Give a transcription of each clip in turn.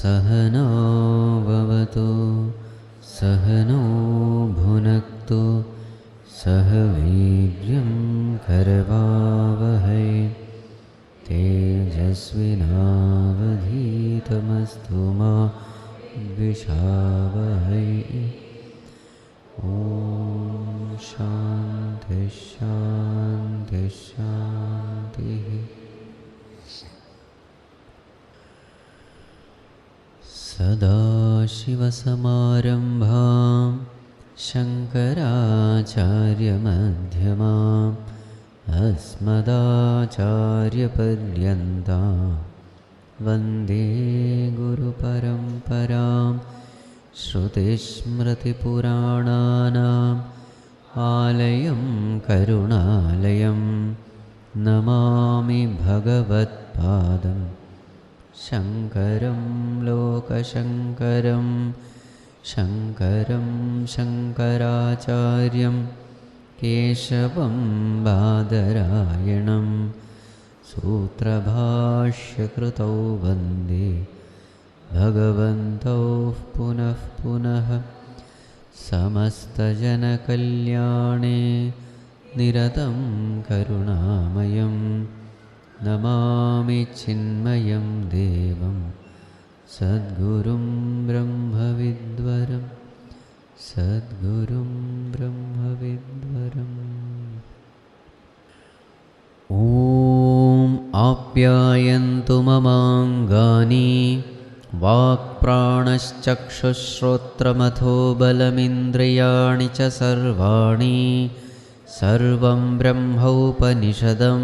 सहनौ भवतु सहनौ भुनक्तु सह वीर्यं करवावहै तेजस्विनावधीतमस्तु मा विद्विषावहै। ॐ शान्ति शान्ति शान्तिः। सदाशिवसमारम्भां शङ्कराचार्यमध्यमाम् अस्मदाचार्यपर्यन्तां वन्दे गुरुपरम्परां। श्रुतिस्मृतिपुराणानाम् आलयं करुणालयं नमामि भगवत्पादं शङ्करं लोकशङ्करं। शङ्करं शङ्कराचार्यं केशवं बादरायणं सूत्रभाष्यकृतौ वन्दे भगवन्तौ पुनः पुनः। समस्तजनकल्याणे निरतं करुणामयं नमामि चिन्मयं देवं सद्गुरुं ब्रह्मविद्वरं सद्गुरुं ब्रह्मविद्वरम्। ॐ आप्यायन्तु ममाङ्गानि वाक्प्राणश्चक्षुश्रोत्रमथो बलमिन्द्रियाणि च सर्वाणि। सर्वं ब्रह्मोपनिषदं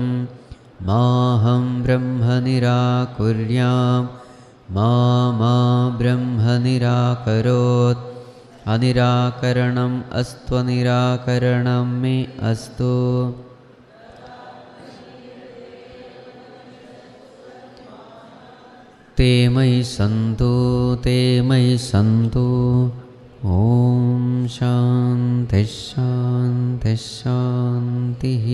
माहं ब्रह्म निराकुर्यां मा ब्रह्म निराकरोत्। अनिराकरणम् अस्त्वनिराकरणं मे अस्तु। ते मयि सन्तु ते मयि सन्तु। ॐ शान्तिः शान्तिः शान्तिः।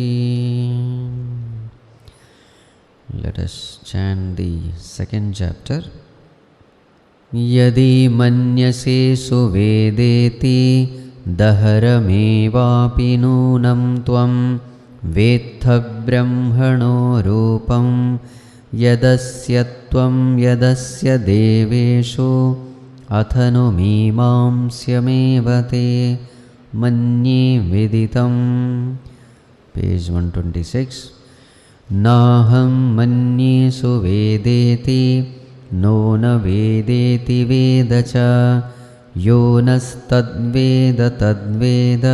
Let us chant the second chapter. यदि मन्यसे सुवेदेति दहरमेवापि नूनं त्वं वेत्थ ब्रह्मणो रूपं यदस्य त्वं यदस्य देवेषु अथ नु मीमांस्यमेव ते मन्ये विदितं। Page 126. नाहं मन्ये सुवेदेति नो न वेदेति वेद च यो नस्तद्वेद तद्वेद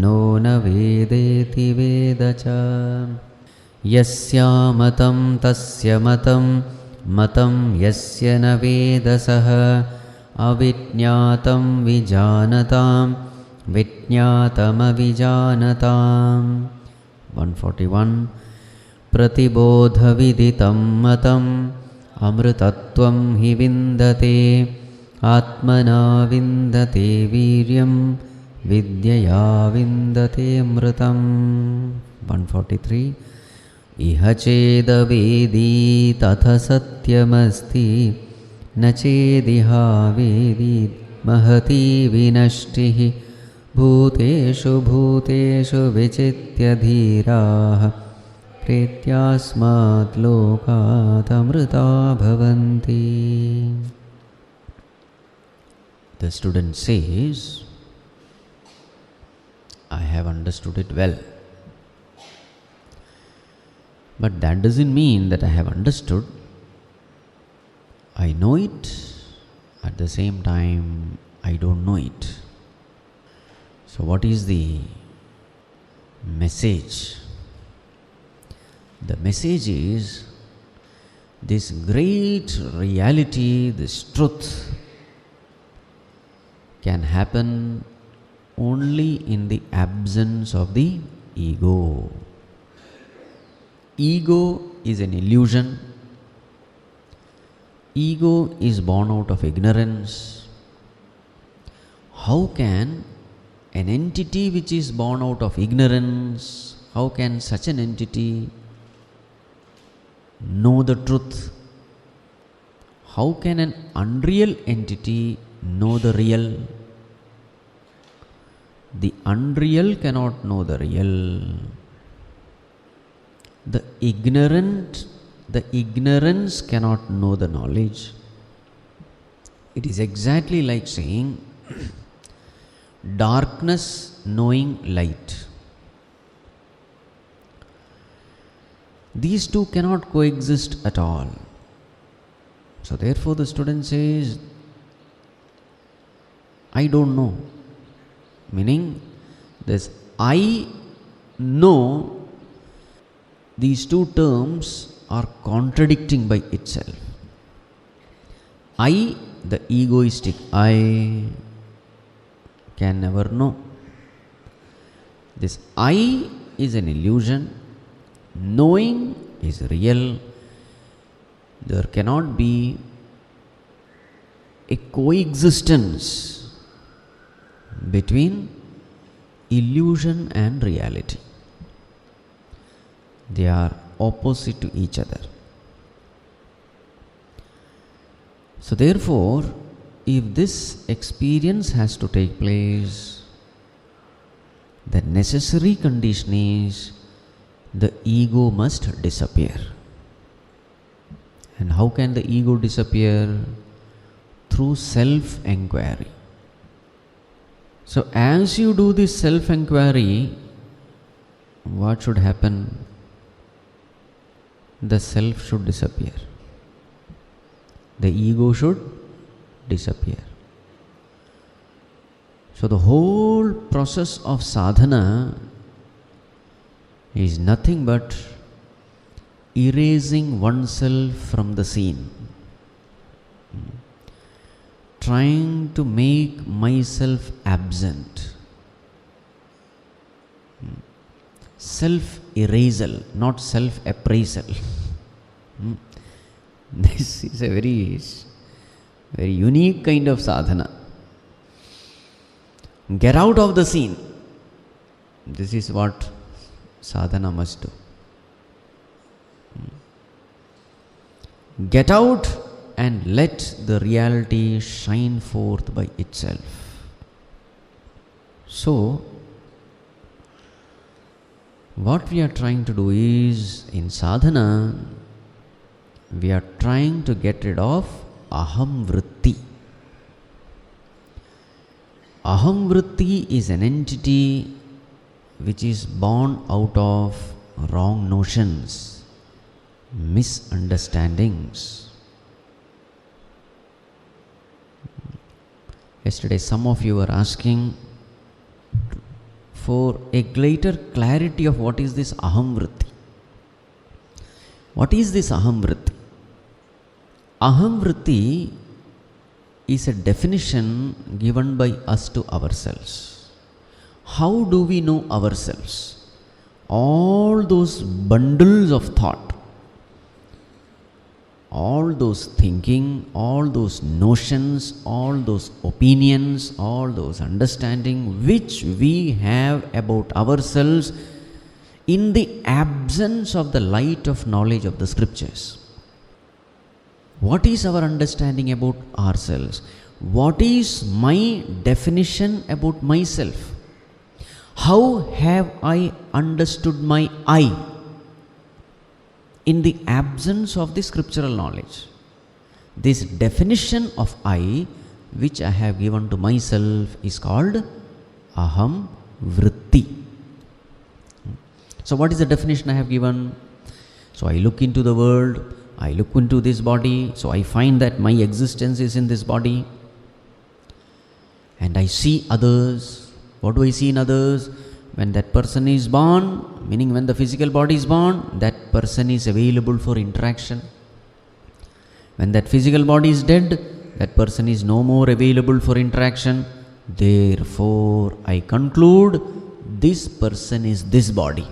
नो न वेदेति वेद च। यस्यामतं तस्य मतं मतं यस्य न वेद सः अविज्ञातं विजानतां विज्ञातमविजानताम्। 141. प्रतिबोधविदितं मतम् अमृतत्वं हि विन्दते आत्मना विन्दते वीर्यं विद्यया विन्दते अमृतम्। 143. इह चेदवेदी तथ सत्यमस्ति न चेदिहावेदी महती विनष्टिः। भूतेषु भूतेषु विचित्य धीराः प्रेत्यास्मात् लोकात् अमृता भवन्ति। The student says, I have understood it well. But that doesn't mean that I have understood. I know it, at the same time I don't know it. So what is the message? The message is this great reality, this truth can happen only in the absence of the ego. Ego is an illusion. Ego is born out of ignorance. How can an entity which is born out of ignorance, how can such an entity know the truth? how can an unreal entity know the real? The unreal cannot know the real. The ignorance cannot know the knowledge. It is exactly like saying darkness knowing light. These two cannot coexist at all. So therefore the student says, I don't know. Meaning, this I know, these two terms are contradicting by itself. I, the egoistic I, can never know. This I is an illusion. Knowing is real. There cannot be a coexistence between illusion and reality. They are opposite to each other. So therefore, if this experience has to take place, the necessary condition is the ego must disappear. And how can the ego disappear? Through self-enquiry. So as you do this self-enquiry, what should happen? The self should disappear. The ego should disappear. So the whole process of sadhana is nothing but erasing oneself from the scene. Trying to make myself absent. Self-erasal, not self-appraisal. This is a very unique kind of sadhana. Get out of the scene. This is what sadhana must do. Get out and let the reality shine forth by itself. So, what we are trying to do is, in sadhana, we are trying to get rid of aham-vritti. Aham-vritti is an entity which is born out of wrong notions, misunderstandings. Yesterday some of you were asking for a greater clarity of what is this aham-vritti. What is this aham-vritti? Aham-vritti is a definition given by us to ourselves. How do we know ourselves? All those bundles of thought, all those thinking, all those notions, all those opinions, all those understanding which we have about ourselves in the absence of the light of knowledge of the scriptures. What is our understanding about ourselves? What is my definition about myself? How have I understood my I in the absence of the scriptural knowledge? This definition of I which I have given to myself is called aham-vritti. So what is the definition I have given? So I look into the world, I look into this body, so I find that my existence is in this body. And I see others. What do I see in others? When that person is born, meaning when the physical body is born, that person is available for interaction. When that physical body is dead, that person is no more available for interaction. Therefore, I conclude this person is this body.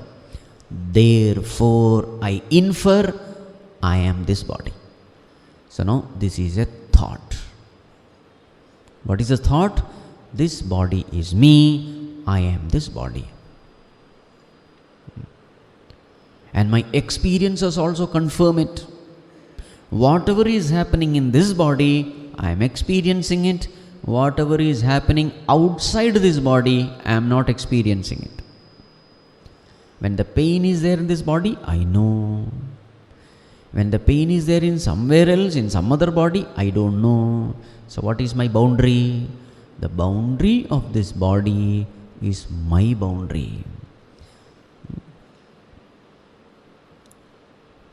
Therefore, I infer I am this body. So now this is a thought. What is a thought? This body is me, I am this body. And my experiences also confirm it. whatever is happening in this body, I am experiencing it. Whatever is happening outside this body, I am not experiencing it. When the pain is there in this body, I know. When the pain is there in somewhere else, in some other body, I don't know. So what is my boundary? The boundary of this body is my boundary.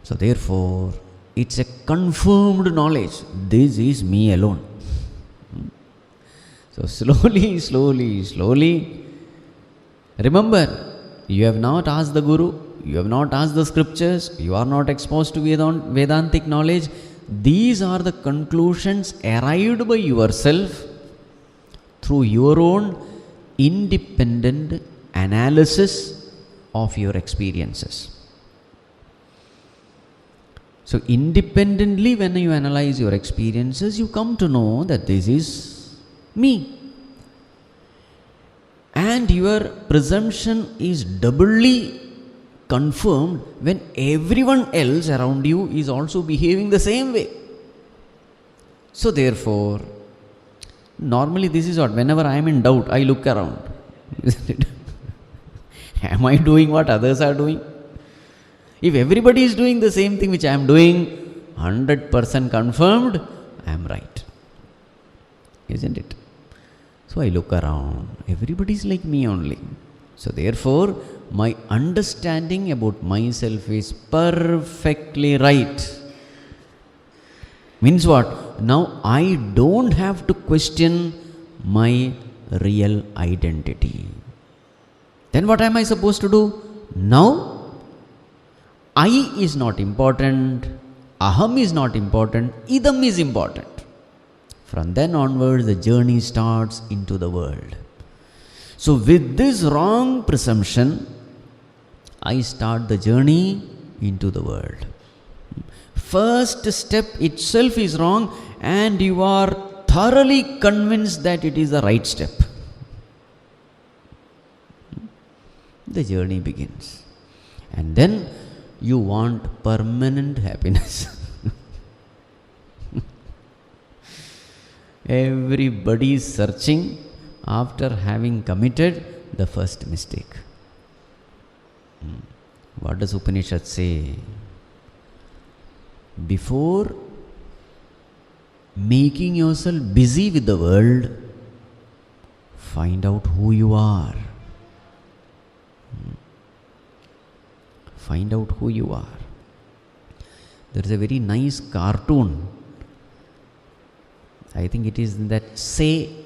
So therefore, it's a confirmed knowledge. This is me alone. So slowly, remember, you have not asked the Guru, you have not asked the scriptures, you are not exposed to Vedantic knowledge. These are the conclusions arrived by yourself through your own independent analysis of your experiences. So independently, when you analyze your experiences, you come to know that this is me. And your presumption is doubly confirmed when everyone else around you is also behaving the same way. So therefore, normally this is what, whenever I am in doubt, I look around. Isn't it? Am I doing what others are doing? If everybody is doing the same thing which I am doing, 100% confirmed, I am right. Isn't it? So I look around, everybody is like me only. So therefore, my understanding about myself is perfectly right. Means what? Now I don't have to question my real identity. Then what am I supposed to do? Now, I is not important, aham is not important, idam is important. From then onwards, the journey starts into the world. So with this wrong presumption, I start the journey into the world. First step itself is wrong, and you are thoroughly convinced that it is the right step. The journey begins. And then you want permanent happiness. Everybody is searching after having committed the first mistake. What does Upanishad say? Before making yourself busy with the world, find out who you are. Find out who you are. There is a very nice cartoon. I think it is that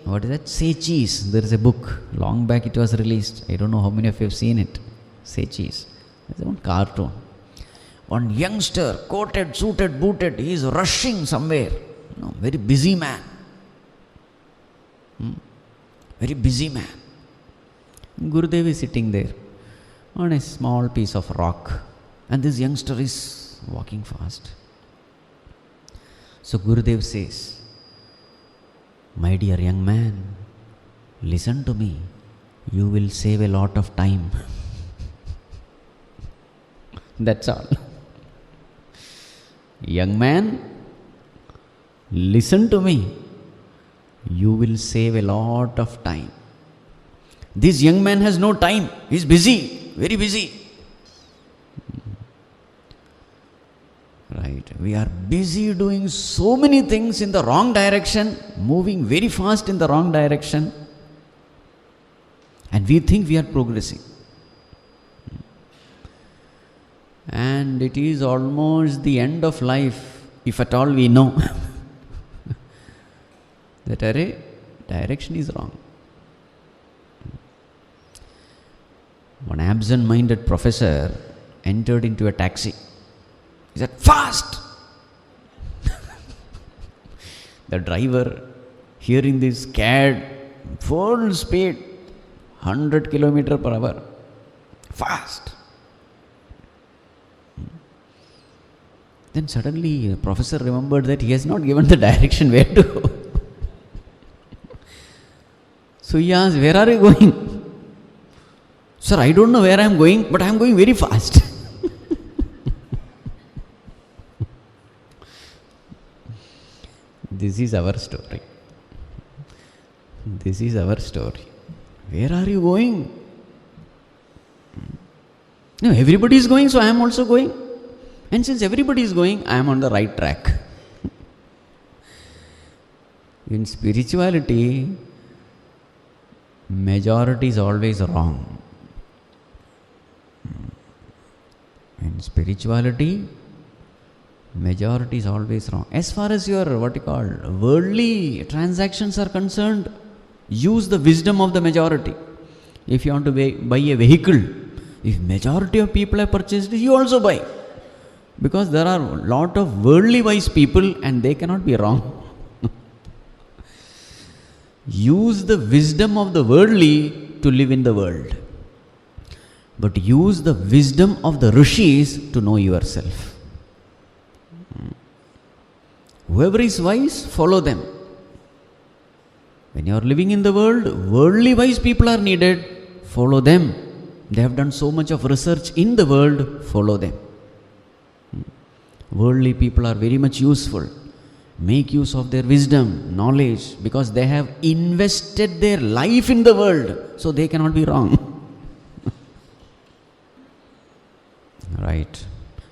what is that? Say Cheese. There is a book. Long back it was released. I don't know how many of you have seen it. Say Cheese. It's one cartoon. One youngster, coated, suited, booted, he is rushing somewhere. Very busy man. Very busy man. Gurudev is sitting there on a small piece of rock, and this youngster is walking fast. So Gurudev says, my dear young man, listen to me. You will save a lot of time. That's all. Young man, listen to me. You will save a lot of time. This young man has no time. He is busy, very busy. Right. We are busy doing so many things in the wrong direction, moving very fast in the wrong direction, and we think we are progressing. And it is almost the end of life, if at all we know that direction is wrong. One absent-minded professor entered into a taxi. He said, fast! The driver, hearing this, scared, full speed, 100 km per hour. Fast! Then suddenly the professor remembered that he has not given the direction where to go. So he asked, where are you going? Sir, I don't know where I am going, but I am going very fast. This is our story. This is our story. Where are you going? No, everybody is going, so I am also going. And since everybody is going, I am on the right track. In spirituality, majority is always wrong. In spirituality, majority is always wrong. As far as your worldly transactions are concerned, use the wisdom of the majority. If you want to buy a vehicle, if majority of people have purchased it, you also buy. Because there are a lot of worldly wise people and they cannot be wrong. Use the wisdom of the worldly to live in the world. But use the wisdom of the Rishis to know yourself. Whoever is wise, follow them. When you are living in the world, worldly wise people are needed, follow them. They have done so much of research in the world, follow them. Worldly people are very much useful. Make use of their wisdom, knowledge, because they have invested their life in the world, so they cannot be wrong. Right.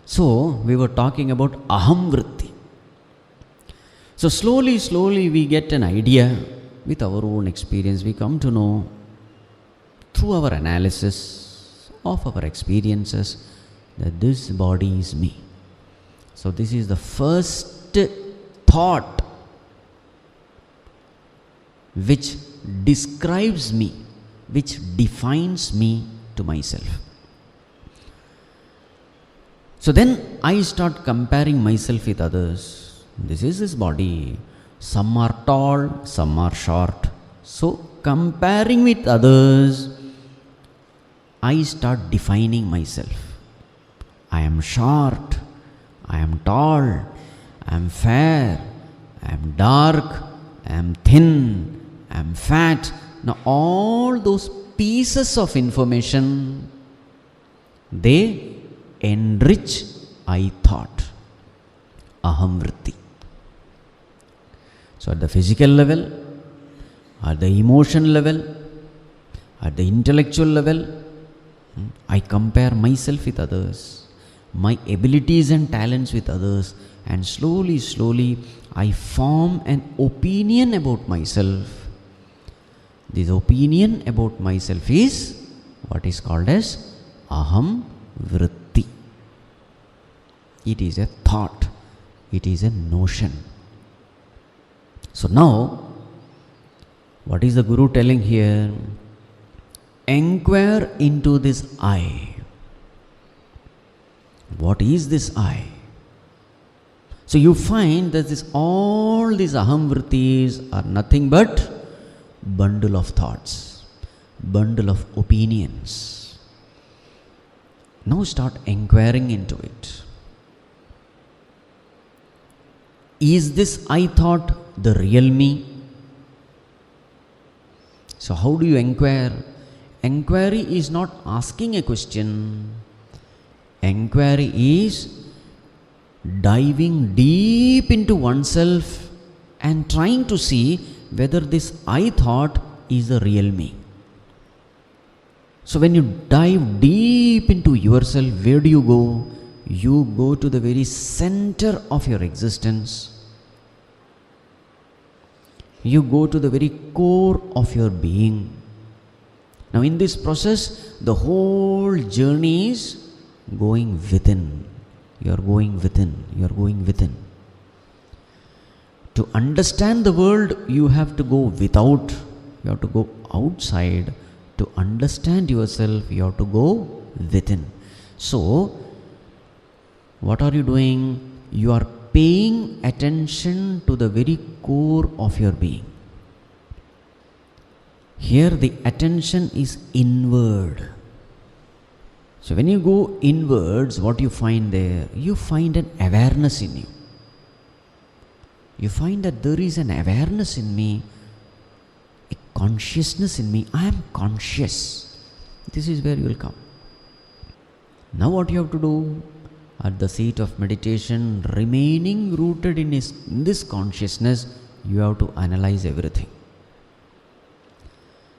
So, we were talking about aham-vritti. So, slowly we get an idea with our own experience. We come to know through our analysis of our experiences that this body is me. So, this is the first thought which describes me, which defines me to myself. So then I start comparing myself with others. This is this body. Some are tall, some are short. So comparing with others, I start defining myself. I am short, I am tall, I am fair, I am dark, I am thin, I am fat. Now all those pieces of information, they enrich I thought, aham-vritti. So at the physical level, at the emotion level, at the intellectual level, I compare myself with others, my abilities and talents with others, and slowly I form an opinion about myself. This opinion about myself is what is called as aham-vritti. It is a thought, it is a notion. So now, what is the Guru telling here? Enquire into this I. What is this I? So you find that all these aham-vrittis are nothing but bundle of thoughts, bundle of opinions. Now start inquiring into it. Is this I thought the real me? So how do you inquire? Inquiry is not asking a question. Inquiry is diving deep into oneself and trying to see whether this I thought is the real me. So when you dive deep into yourself, where do you go? You go to the very center of your existence. You go to the very core of your being. Now in this process, the whole journey is going within. You are going within. You are going within. To understand the world, you have to go without. You have to go outside. To understand yourself, you have to go within. So, what are you doing? You are paying attention to the very core of your being. Here the attention is inward. So when you go inwards, what you find there? You find an awareness in you. You find that there is an awareness in me, a consciousness in me. I am conscious. This is where you will come. Now what you have to do? At the seat of meditation, remaining rooted in this consciousness, you have to analyze everything.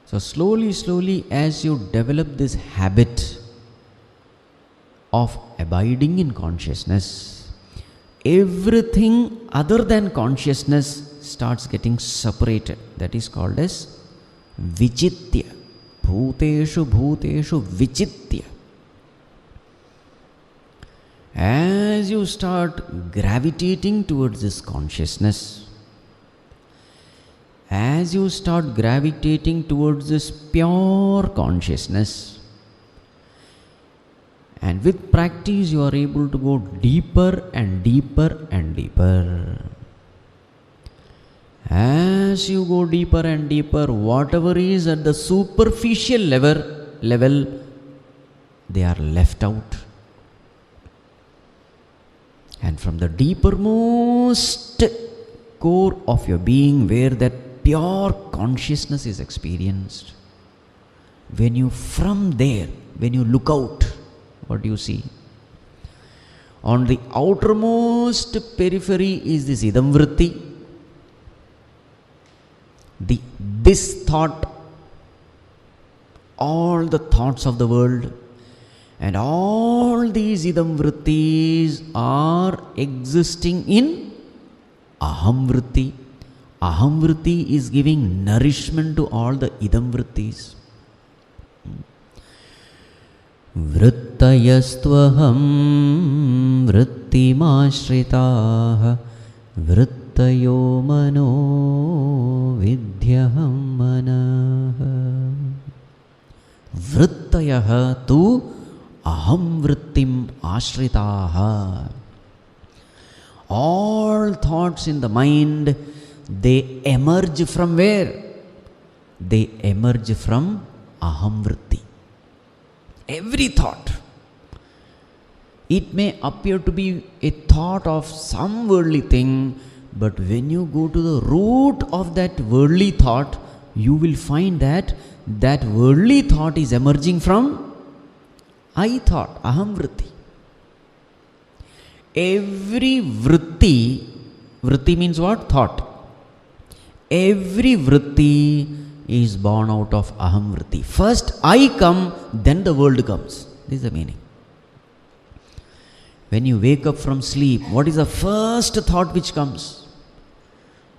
So slowly, as you develop this habit of abiding in consciousness, everything other than consciousness starts getting separated. That is called as Vichitya. Bhuteshu Vichitya. As you start gravitating towards this consciousness, as you start gravitating towards this pure consciousness, and with practice you are able to go deeper and deeper and deeper. As you go deeper and deeper, whatever is at the superficial level, they are left out. And from the deepermost core of your being, where that pure consciousness is experienced, when you look out, what do you see? On the outermost periphery is this aham-vritti, this thought, all the thoughts of the world, and all these idam-vrittis are existing in aham-vritti. Aham-vritti is giving nourishment to all the idam-vrittis. Vrittayastvaham vrittimashritaha vrittayo mano vidyaham manaha. Vrittayaha tu aham-vrittim ashritaha. All thoughts in the mind, they emerge from where? They emerge from aham-vritti. Every thought. It may appear to be a thought of some worldly thing, but when you go to the root of that worldly thought, you will find that that worldly thought is emerging from I thought, aham-vritti. Every vritti means what? Thought. Every vritti is born out of aham-vritti. First I come, then the world comes. This is the meaning. When you wake up from sleep, what is the first thought which comes?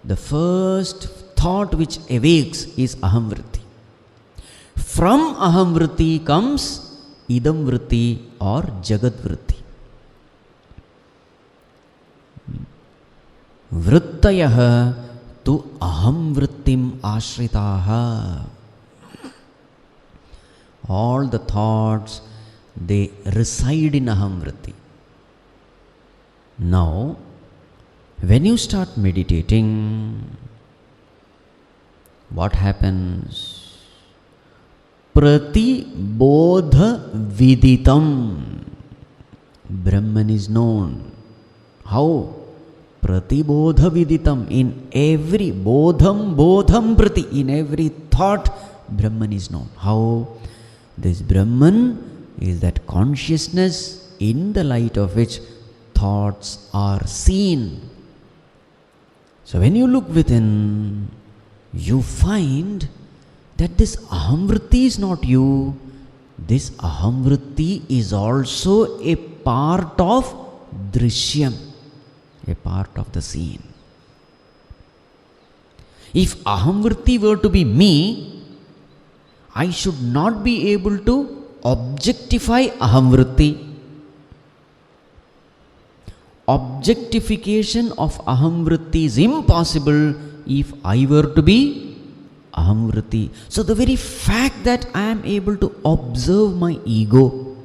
The first thought which awakes is aham-vritti. From aham-vritti comes idam-vritti or jagat-vritti. Vrittayaha tu aham-vrittim ashritaha. All the thoughts, they reside in aham-vritti. Now, when you start meditating, what happens? Prati bodha viditam. Brahman is known. How? Prati bodha viditam. In every bodham prati, in every thought, Brahman is known. How? This Brahman is that consciousness in the light of which thoughts are seen. So when you look within, you find that this aham-vritti is not you. This aham-vritti is also a part of drishyam, a part of the scene. If aham-vritti were to be me, I should not be able to objectify aham-vritti. Objectification of aham-vritti is impossible if I were to be aham-vritti. So the very fact that I am able to observe my ego,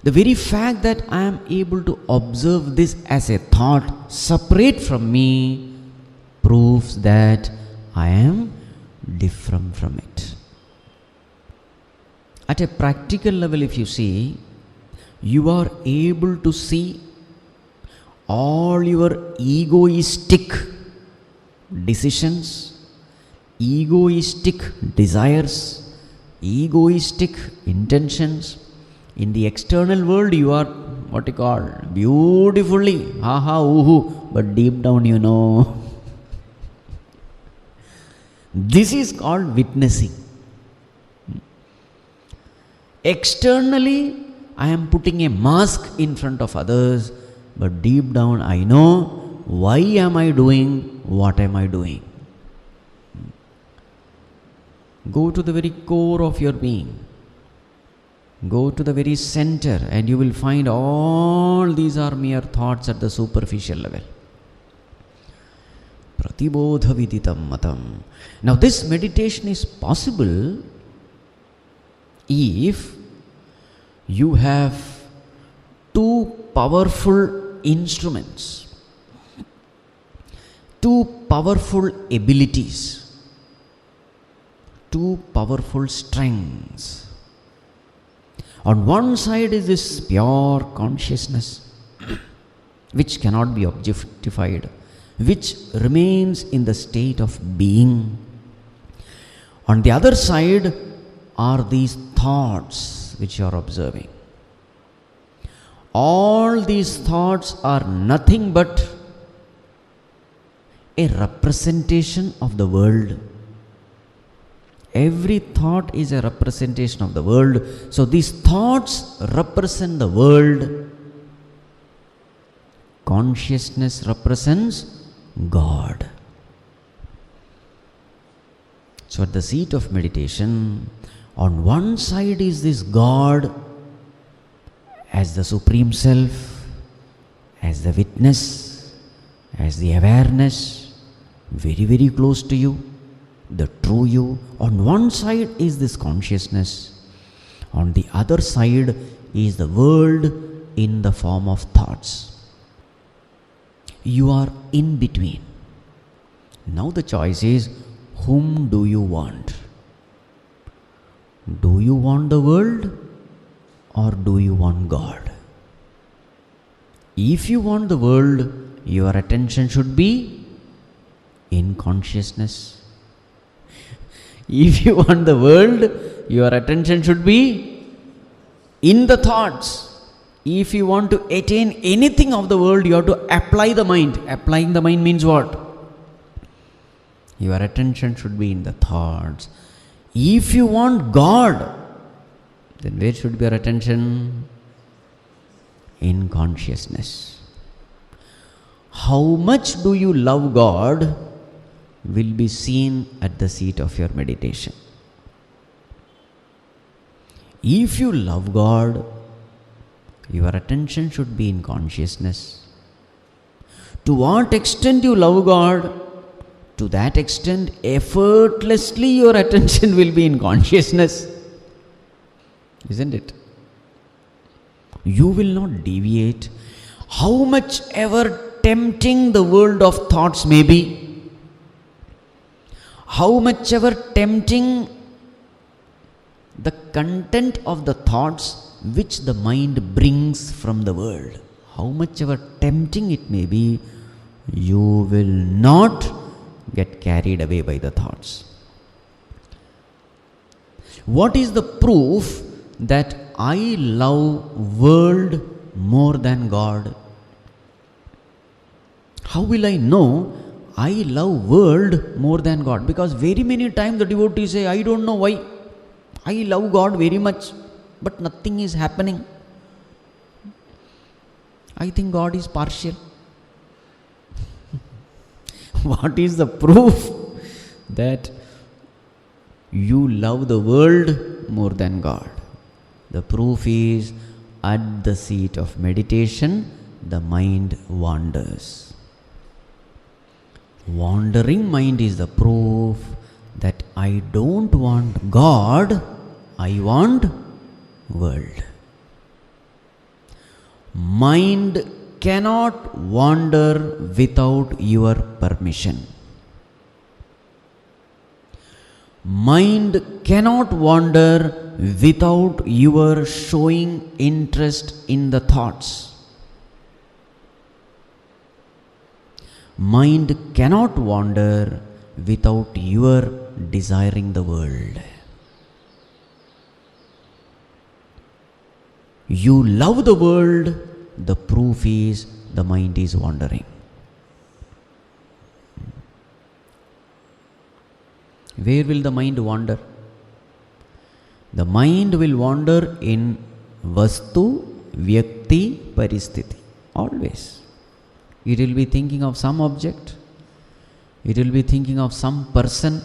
the very fact that I am able to observe this as a thought separate from me, proves that I am different from it. At a practical level, if you see, you are able to see all your egoistic decisions, egoistic desires, egoistic intentions. In the external world, you are what you call beautifully, ha ha, uhu, but deep down you know This is called witnessing. Externally, I am putting a mask in front of others, but deep down I know why am I doing what am I doing. Go to the very core of your being. Go to the very center and you will find all these are mere thoughts at the superficial level. Pratibodha viditam matam. Now this meditation is possible if you have two powerful instruments, two powerful abilities, two powerful strengths. On one side is this pure consciousness, which cannot be objectified, which remains in the state of being. On the other side are these thoughts which you are observing. All these thoughts are nothing but a representation of the world. Every thought is a representation of the world. So these thoughts represent the world. Consciousness represents God. So at the seat of meditation, on one side is this God as the Supreme Self, as the witness, as the awareness, very, very close to you, the true you. On one side is this consciousness. On the other side is the world in the form of thoughts. You are in between. Now the choice is, whom do you want? Do you want the world or do you want God? If you want the world, your attention should be in consciousness. If you want the world, your attention should be in the thoughts. If you want to attain anything of the world, you have to apply the mind. Applying the mind means what? Your attention should be in the thoughts. If you want God, then where should be your attention? In consciousness. How much do you love God will be seen at the seat of your meditation. If you love God, your attention should be in consciousness. To what extent you love God, to that extent effortlessly your attention will be in consciousness. Isn't it? You will not deviate. How much ever tempting the world of thoughts may be, how much ever tempting the content of the thoughts which the mind brings from the world, how much ever tempting it may be, you will not get carried away by the thoughts. What is the proof that I love world more than God? How will I know I love world more than God? Because very many times the devotees say, I don't know why. I love God very much, but nothing is happening. I think God is partial. What is the proof that you love the world more than God? The proof is, at the seat of meditation, the mind wanders. Wandering mind is the proof that I don't want God, I want world. Mind cannot wander without your permission. Mind cannot wander without your showing interest in the thoughts. Mind cannot wander without your desiring the world. You love the world, the proof is the mind is wandering. where will the mind wander? The mind will wander in vastu, vyakti, paristhiti. Always. It will be thinking of some object. It will be thinking of some person.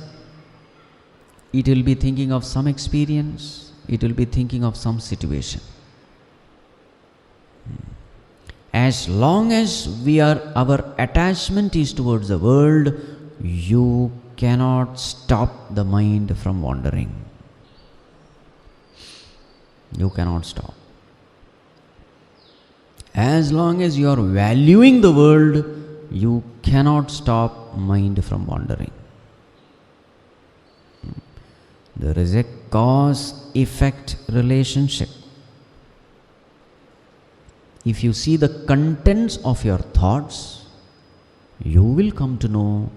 It will be thinking of some experience. It will be thinking of some situation. As long as our attachment is towards the world, you cannot stop the mind from wandering. You cannot stop. As long as you are valuing the world, you cannot stop mind from wandering. There is a cause-effect relationship. If you see the contents of your thoughts, you will come to know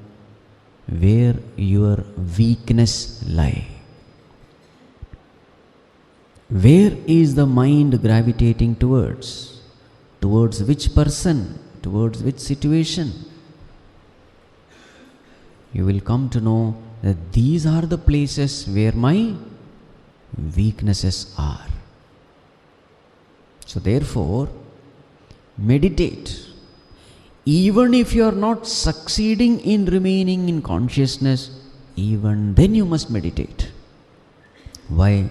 where your weakness lies. Where is the mind gravitating towards? Towards which person? Towards which situation? You will come to know that these are the places where my weaknesses are. So therefore, meditate. Even if you are not succeeding in remaining in consciousness, even then you must meditate. Why?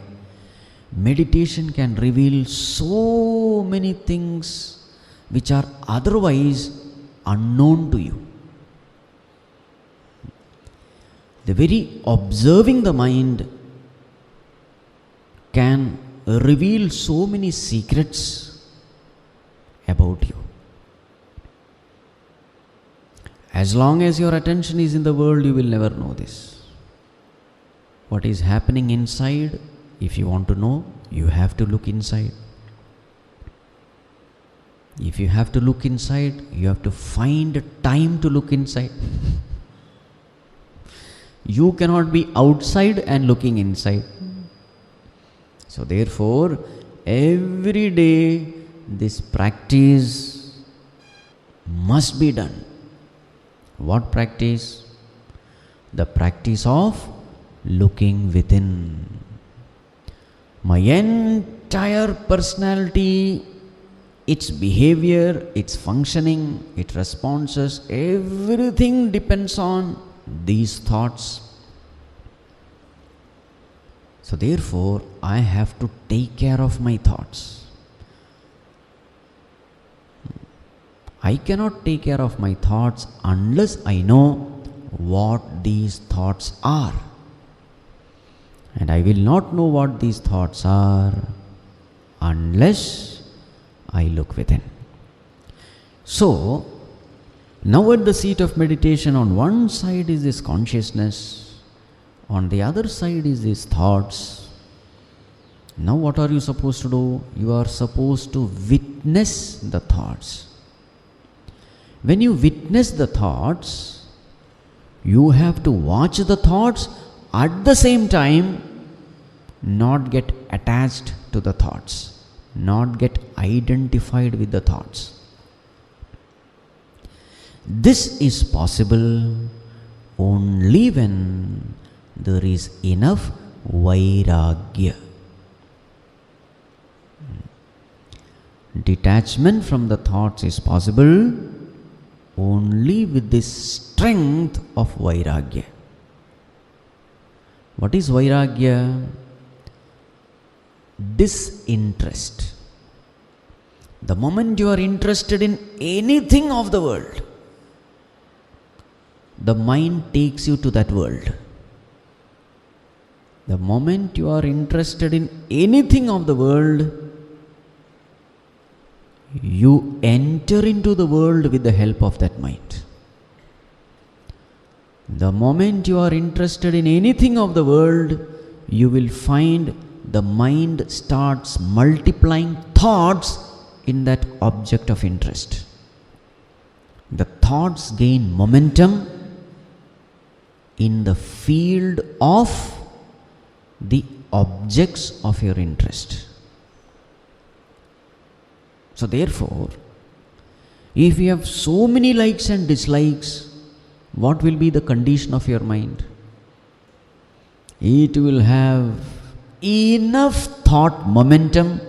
Meditation can reveal so many things which are otherwise unknown to you. The very observing the mind can reveal so many secrets about you. As long as your attention is in the world, you will never know this. What is happening inside, if you want to know, you have to look inside. If you have to look inside, you have to find time to look inside. You cannot be outside and looking inside. So therefore, every day this practice must be done. What practice? The practice of looking within. My entire personality, its behavior, its functioning, its responses, everything depends on these thoughts. So therefore, I have to take care of my thoughts. I cannot take care of my thoughts unless I know what these thoughts are. And I will not know what these thoughts are unless I look within. So, now at the seat of meditation, on one side is this consciousness, on the other side is these thoughts. Now what are you supposed to do? You are supposed to witness the thoughts. When you witness the thoughts, you have to watch the thoughts, at the same time not get attached to the thoughts, not get identified with the thoughts. This is possible only when there is enough Vairāgya. Detachment from the thoughts is possible only with this strength of Vairāgya. What is Vairāgya? Disinterest. The moment you are interested in anything of the world, the mind takes you to that world. The moment you are interested in anything of the world, you enter into the world with the help of that mind. The moment you are interested in anything of the world, you will find the mind starts multiplying thoughts in that object of interest. The thoughts gain momentum in the field of the objects of your interest. So therefore, if you have so many likes and dislikes, what will be the condition of your mind? it will have enough thought momentum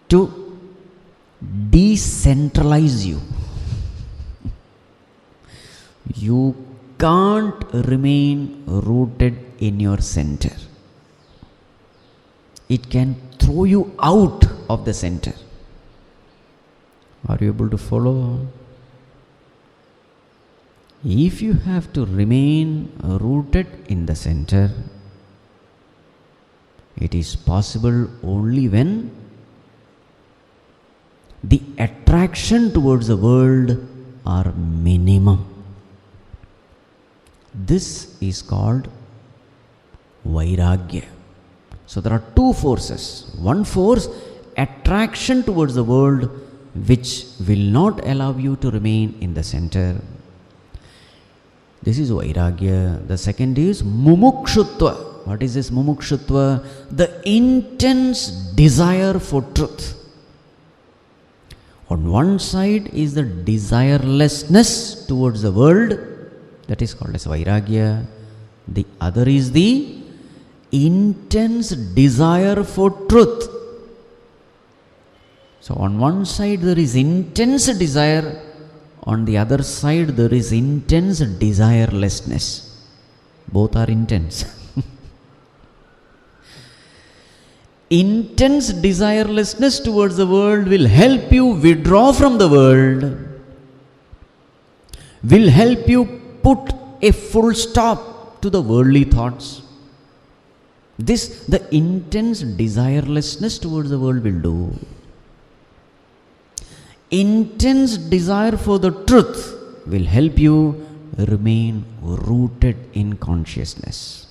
to decentralize you. You can't remain rooted in your center. It can throw you out of the center. Are you able to follow? If you have to remain rooted in the center, it is possible only when the attraction towards the world are minimum. This is called Vairāgya. So there are two forces. One force, attraction towards the world, which will not allow you to remain in the center. This is Vairāgya. The second is Mumukshutva. What is this Mumukshutva? The intense desire for truth. On one side is the desirelessness towards the world, that is called as Vairāgya. The other is the intense desire for truth. So on one side there is intense desire, on the other side there is intense desirelessness. Both are intense. Intense desirelessness towards the world will help you withdraw from the world, will help you put a full stop to the worldly thoughts. This, the intense desirelessness towards the world will do. Intense desire for the truth will help you remain rooted in consciousness.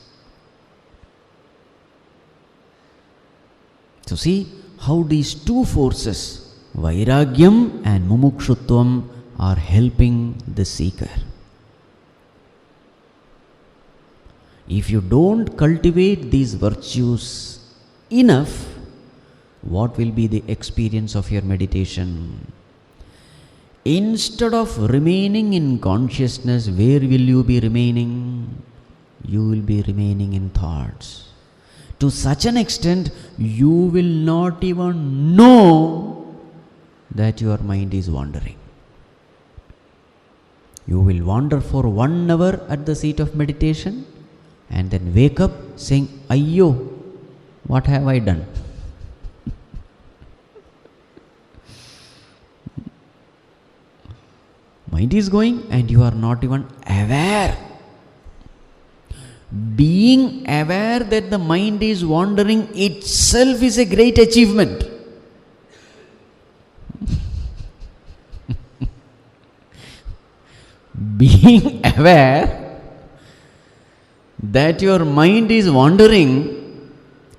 So see how these two forces, Vairāgyam and Mumukshutvam, are helping the seeker. If you don't cultivate these virtues enough, what will be the experience of your meditation? Instead of remaining in consciousness, where will you be remaining? You will be remaining in thoughts. To such an extent, you will not even know that your mind is wandering. You will wander for 1 hour at the seat of meditation and then wake up saying, Ayyo, what have I done? Mind is going and you are not even aware. Being aware that the mind is wandering itself is a great achievement. Being aware that your mind is wandering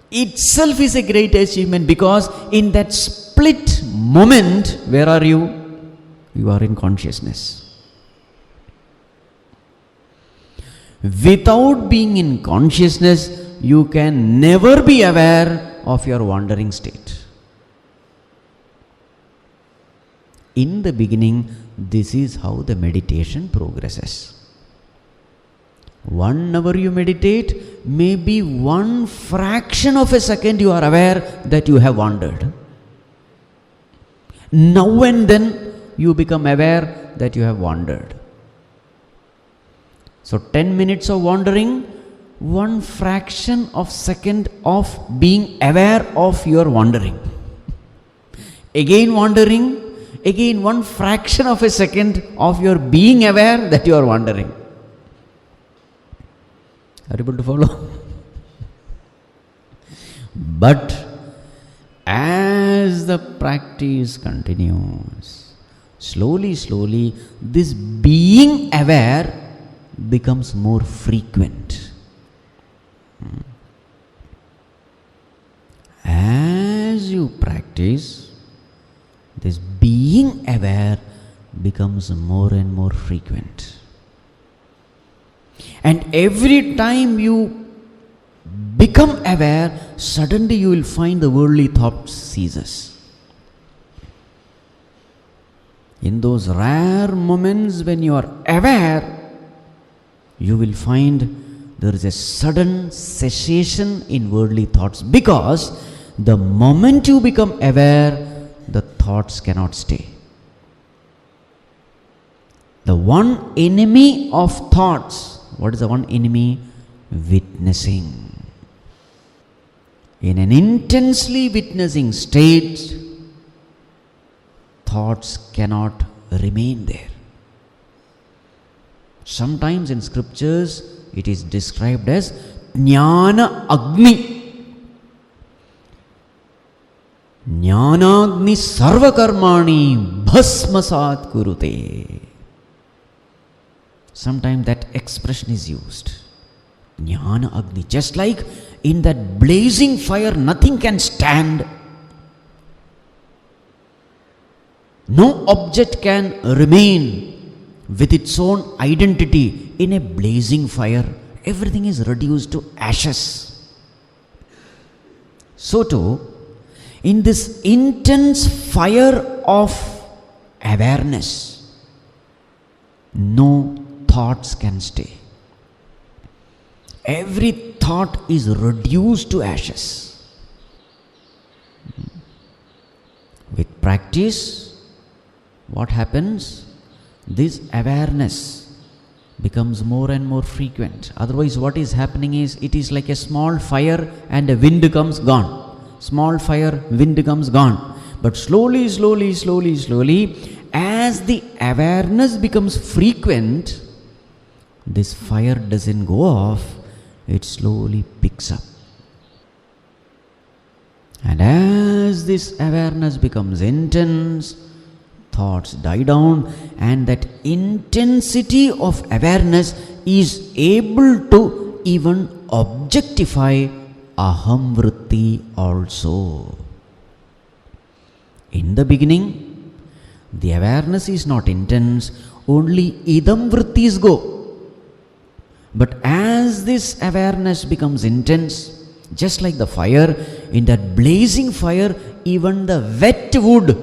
itself is a great achievement, because in that split moment, where are you? You are in consciousness. Without being in consciousness, you can never be aware of your wandering state. In the beginning, this is how the meditation progresses. 1 hour you meditate, maybe 1 fraction of a second you are aware that you have wandered. Now and then you become aware that you have wandered. So 10 minutes of wandering, 1 fraction of second of being aware of your wandering. Again wandering, again 1 fraction of a second of your being aware that you are wandering. Are you able to follow? But as the practice continues, slowly, this being aware becomes more frequent. As you practice, this being aware becomes more and more frequent. And every time you become aware, suddenly you will find the worldly thought ceases. In those rare moments when you are aware, you will find there is a sudden cessation in worldly thoughts, because the moment you become aware, the thoughts cannot stay. The one enemy of thoughts, what is the one enemy? Witnessing. In an intensely witnessing state, thoughts cannot remain there. Sometimes in scriptures it is described as Jnana Agni. Jnanagni sarvakarmani bhasmasat kurute. Sometimes that expression is used. Jnana Agni. Just like in that blazing fire, nothing can stand. No object can remain with its own identity in a blazing fire. Everything is reduced to ashes. So too, in this intense fire of awareness, no thoughts can stay. Every thought is reduced to ashes. With practice, what happens? This awareness becomes more and more frequent. Otherwise, what is happening is, it is like a small fire and a wind comes, gone. Small fire, wind comes, gone. But slowly, as the awareness becomes frequent, this fire doesn't go off, it slowly picks up. And as this awareness becomes intense, thoughts die down, and that intensity of awareness is able to even objectify aham-vritti also. In the beginning, the awareness is not intense, only idam-vrittis go. But as this awareness becomes intense, just like the fire, in that blazing fire, even the wet wood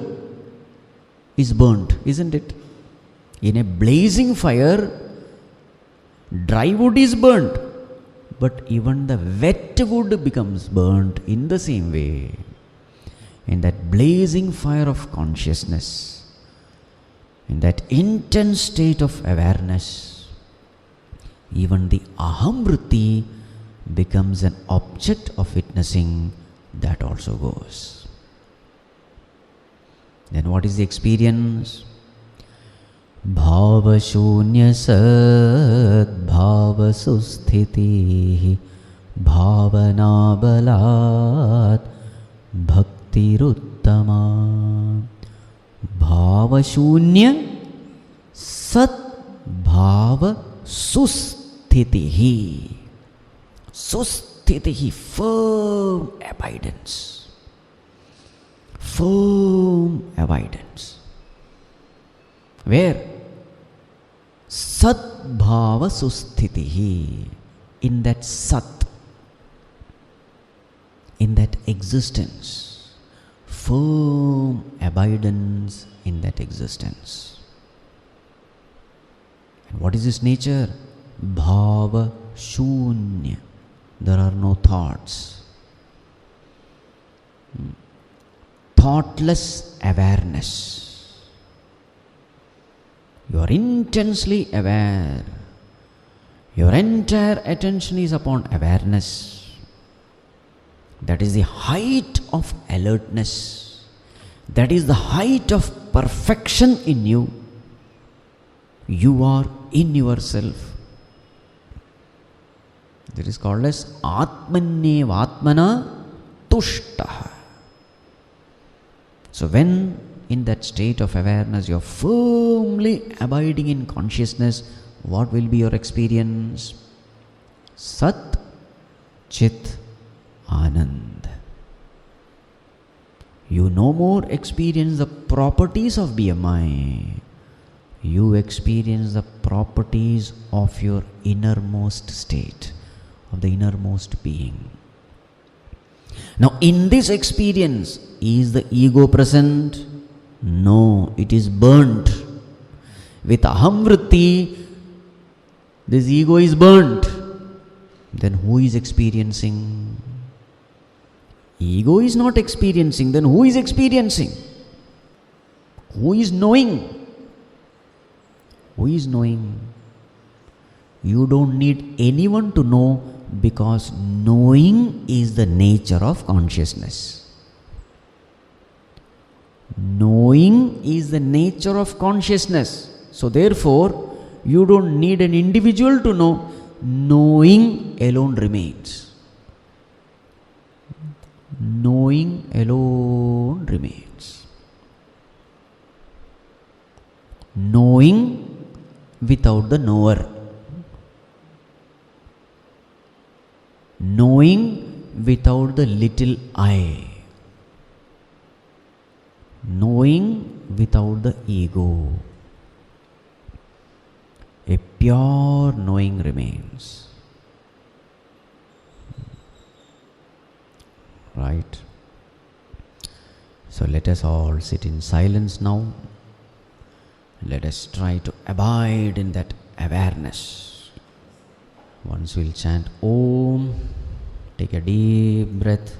is burnt, isn't it? In a blazing fire, dry wood is burnt, but even the wet wood becomes burnt. In the same way, in that blazing fire of consciousness, in that intense state of awareness, even the aham-vritti becomes an object of witnessing. That also goes. Then what is the experience? Bhava shunya sad bhava susthiti bhavana balat bhakti ruttama. Bhava shunya sat bhava susthitihi. Susthitihi, firm abidance. Firm abidance. Where? Sat bhava susthitihi. In that sat, in that existence. Firm abidance in that existence. And what is its nature? Bhava shunya. There are no thoughts. Thoughtless awareness. You are intensely aware. Your entire attention is upon awareness. That is the height of alertness. That is the height of perfection in you. You are in yourself. That is called as Atmanyevatmana Tushtaha. So when in that state of awareness you are firmly abiding in consciousness, what will be your experience? Sat Chit Anand. You no more experience the properties of BMI. You experience the properties of your innermost state, of the innermost being. Now in this experience, is the ego present? No, it is burnt. With aham-vritti, this ego is burnt. then who is experiencing? Ego is not experiencing, then who is experiencing? Who is knowing? Who is knowing? You don't need anyone to know, because knowing is the nature of consciousness. Knowing is the nature of consciousness. So therefore, you don't need an individual to know. Knowing alone remains. Knowing alone remains. Knowing without the knower. Knowing without the little I. Knowing without the ego. A pure knowing remains. Right? So let us all sit in silence now. Let us try to abide in that awareness. Once we'll chant Om, take a deep breath.